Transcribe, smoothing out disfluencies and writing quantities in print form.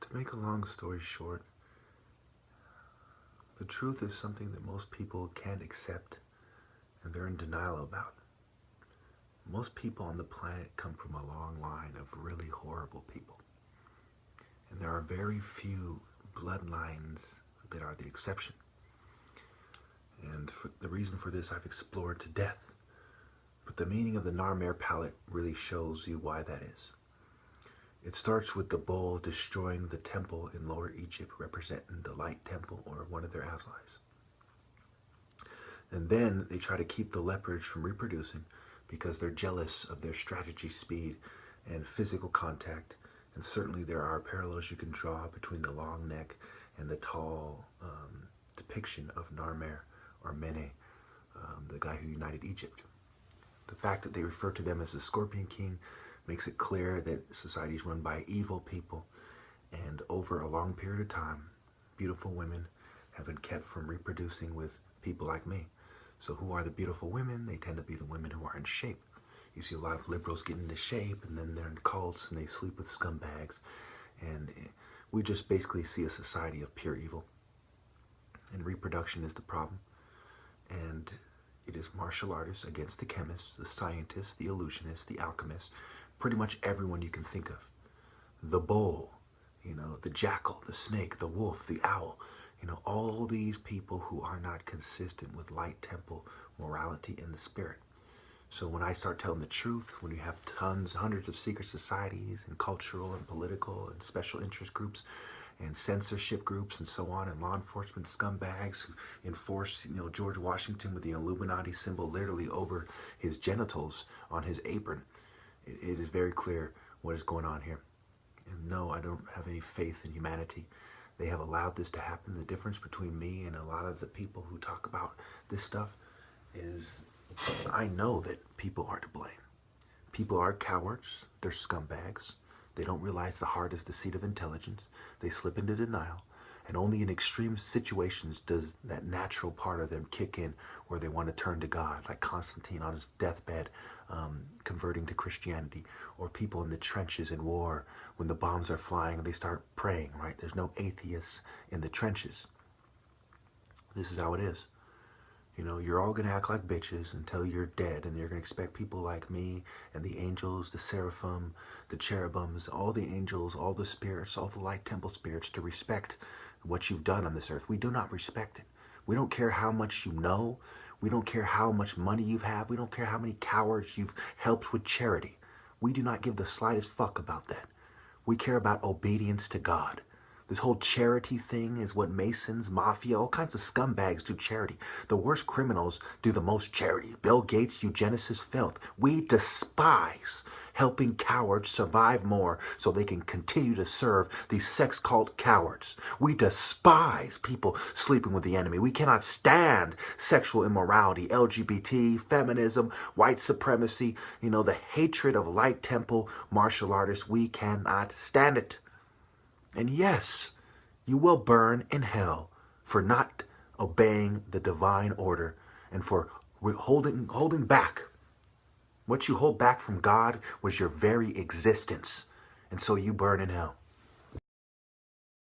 To make a long story short, the truth is something that most people can't accept and they're in denial about. Most people on the planet come from a long line of really horrible people. And there are very few bloodlines that are the exception. And the reason for this I've explored to death. But the meaning of the Narmer palette really shows you why that is. It starts with the bull destroying the temple in Lower Egypt, representing the light temple or one of their allies. And then they try to keep the leopards from reproducing because they're jealous of their strategy, speed, and physical contact. And certainly there are parallels you can draw between the long neck and the tall depiction of Narmer or Mene, the guy who united Egypt. The fact that they refer to them as the Scorpion King makes it clear that society is run by evil people, and over a long period of time, beautiful women have been kept from reproducing with people like me. So who are the beautiful women? They tend to be the women who are in shape. You see a lot of liberals get into shape, and then they're in cults, and they sleep with scumbags. And we just basically see a society of pure evil. And reproduction is the problem. And it is martial artists against the chemists, the scientists, the illusionists, the alchemists, pretty much everyone you can think of. The bull, the jackal, the snake, the wolf, the owl, all these people who are not consistent with light temple morality in the spirit. So when I start telling the truth, when you have hundreds of secret societies and cultural and political and special interest groups and censorship groups and so on, and law enforcement scumbags who enforce, George Washington with the Illuminati symbol literally over his genitals on his apron, it is very clear what is going on here. And no, I don't have any faith in humanity. They have allowed this to happen. The difference between me and a lot of the people who talk about this stuff is I know that people are to blame. People are cowards. They're scumbags. They don't realize the heart is the seat of intelligence. They slip into denial. And only in extreme situations does that natural part of them kick in where they want to turn to God, like Constantine on his deathbed, converting to Christianity, or people in the trenches in war when the bombs are flying, they start praying, right? There's no atheists in the trenches. This is how it is. You're all going to act like bitches until you're dead, and you're going to expect people like me and the angels, the seraphim, the cherubims, all the angels, all the spirits, all the light temple spirits to respect what you've done on this earth. We do not respect it. We don't care how much you know. We don't care how much money you have. We don't care how many cowards you've helped with charity. We do not give the slightest fuck about that. We care about obedience to God. This whole charity thing is what Masons, mafia, all kinds of scumbags do charity. The worst criminals do the most charity. Bill Gates, eugenicists, filth. We despise helping cowards survive more so they can continue to serve these sex cult cowards. We despise people sleeping with the enemy. We cannot stand sexual immorality, LGBT, feminism, white supremacy, the hatred of light temple martial artists. We cannot stand it. And yes, you will burn in hell for not obeying the divine order and for holding back. What you hold back from God was your very existence. And so you burn in hell.